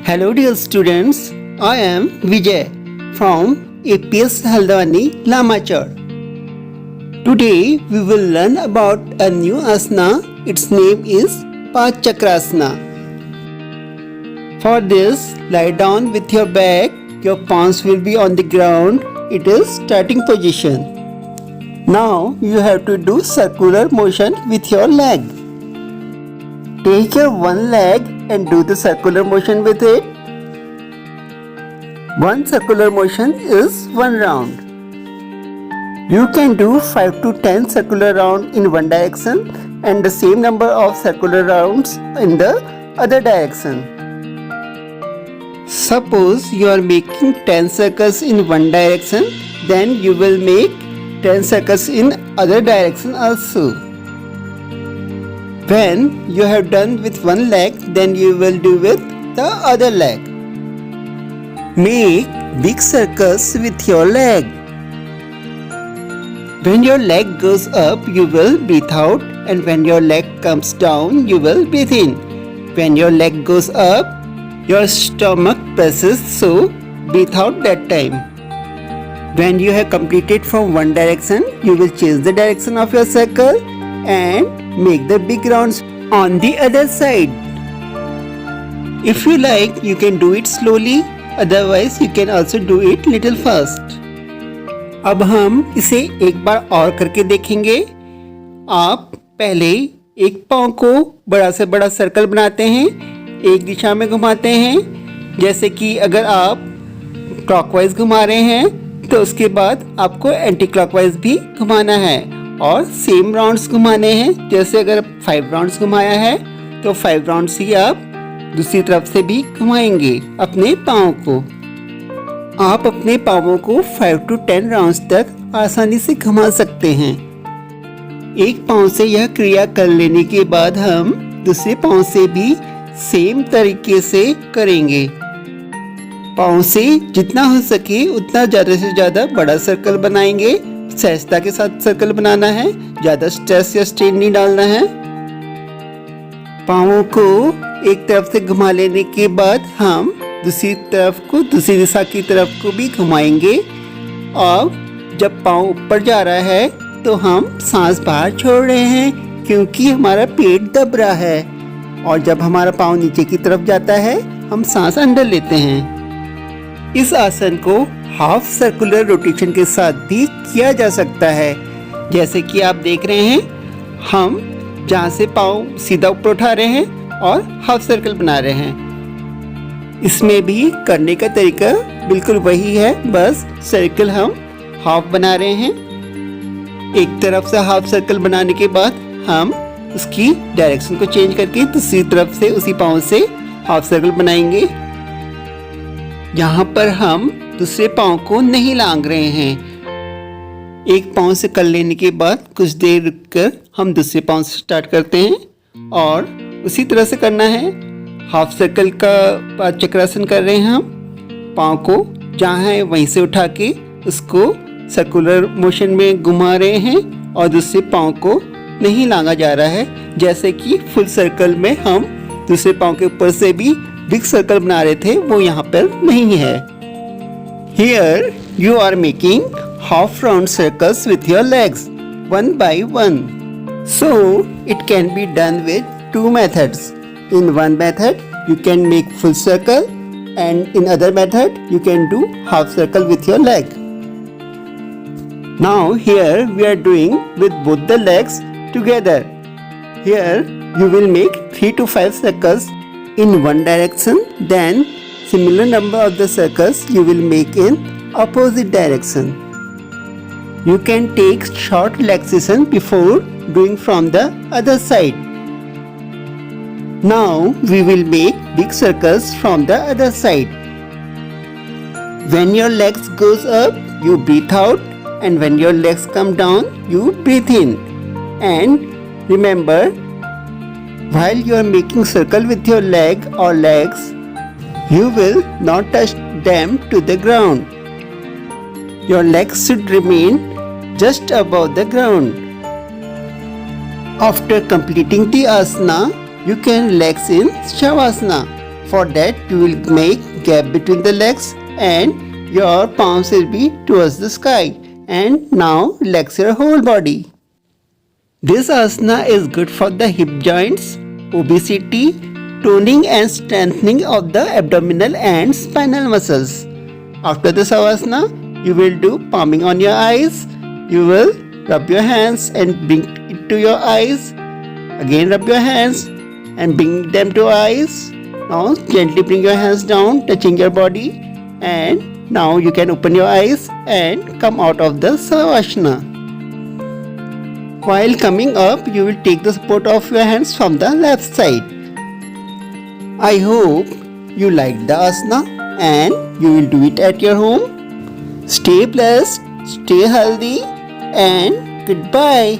Hello dear students, I am Vijay from APS Haldwani Lamachar. Today we will learn about a new asana. Its name is Panchakrasana. For this, lie down with your back. Your palms will be on the ground. It is starting position. Now you have to do circular motion with your leg. Take your one leg and do the circular motion with it. One circular motion is one round. You can do 5 to 10 circular rounds in one direction and the same number of circular rounds in the other direction. Suppose you are making 10 circles in one direction, then you will make 10 circles in other direction also. When you have done with one leg, then you will do with the other leg. Make big circles with your leg. When your leg goes up, you will breathe out, and when your leg comes down, you will breathe in. When your leg goes up, your stomach presses, so breathe out that time. When you have completed from one direction, you will change the direction of your circle and make the big rounds on the other side. If you like, you can do it slowly, otherwise you can also do it little fast. अब हम इसे एक बार और करके देखेंगे. आप पहले एक पाँव को बड़ा से बड़ा सर्कल बनाते हैं, एक दिशा में घुमाते हैं. जैसे कि अगर आप क्लॉकवाइज घुमा रहे हैं तो उसके बाद आपको एंटी क्लॉकवाइज भी घुमाना है और सेम राउंड्स घुमाने हैं. जैसे अगर 5 राउंड्स घुमाया है तो 5 राउंड्स ही आप दूसरी तरफ से भी घुमाएंगे अपने पाँव को. आप अपने पाँवों को 5 to 10 राउंड्स तक आसानी से घुमा सकते हैं. एक पाँव से यह क्रिया कर लेने के बाद हम दूसरे पाँव से भी सेम तरीके से करेंगे. पाँव से जितना हो सके उतना ज़्यादा से ज़्यादा बड़ा सर्कल बनाएंगे. सहजता के साथ सर्कल बनाना है, ज़्यादा स्ट्रेस या स्ट्रेन नहीं डालना है. पाँवों को एक तरफ से घुमा लेने के बाद हम दूसरी तरफ को, दूसरी दिशा की तरफ को भी घुमाएंगे. और जब पाँव ऊपर जा रहा है तो हम सांस बाहर छोड़ रहे हैं क्योंकि हमारा पेट दब रहा है. और जब हमारा पाँव नीचे की तरफ जाता है हम सांस अंदर लेते हैं. इस आसन को हाफ सर्कुलर रोटेशन के साथ भी किया जा सकता है. जैसे कि आप देख रहे हैं, हम जहाँ से पाँव सीधा ऊपर उठा रहे हैं और हाफ सर्कल बना रहे हैं. इसमें भी करने का तरीका बिल्कुल वही है, बस सर्कल हम हाफ बना रहे हैं. एक तरफ से हाफ सर्कल बनाने के बाद हम उसकी डायरेक्शन को चेंज करके दूसरी तरफ से उसी पाँव से हाफ सर्कल बनाएंगे. यहाँ पर हम दूसरे पाँव को नहीं लांग रहे हैं. एक पाँव से कर लेने के बाद कुछ देर रुककर हम दूसरे पाँव से स्टार्ट करते हैं और उसी तरह से करना है. हाफ सर्कल का चक्रासन कर रहे हैं हम. पाँव को जहाँ है वहीं से उठा के उसको सर्कुलर मोशन में घुमा रहे हैं और दूसरे पाँव को नहीं लांगा जा रहा है. जैसे कि फुल सर्कल में हम दूसरे पाँव के ऊपर से भी बिग सर्कल बना रहे थे, वो यहाँ पर नहीं है. Here you are making half round circles with your legs, one by one. So it can be done with 2 methods. In one method you can make full circle, and in other method you can do half circle with your leg. Now here we are doing with both the legs together. Here you will make 3 to 5 circles in one direction, then similar number of the circles you will make in opposite direction. You can take short relaxation before doing from the other side. Now we will make big circles from the other side. When your legs goes up, you breathe out, and when your legs come down, you breathe in. And remember, while you are making circle with your leg or legs, you will not touch them to the ground. Your legs should remain just above the ground. After completing the asana, you can relax in Shavasana. For that, you will make gap between the legs and your palms will be towards the sky. And now relax your whole body. This asana is good for the hip joints, obesity, toning and strengthening of the abdominal and spinal muscles. After this asana, you will do palming on your eyes. You will rub your hands and bring it to your eyes. Again rub your hands and bring them to eyes. Now gently bring your hands down, touching your body, and now you can open your eyes and come out of the Savasana. While coming up, you will take the support of your hands from the left side. I hope you liked the asana and you will do it at your home. Stay blessed, stay healthy, and goodbye.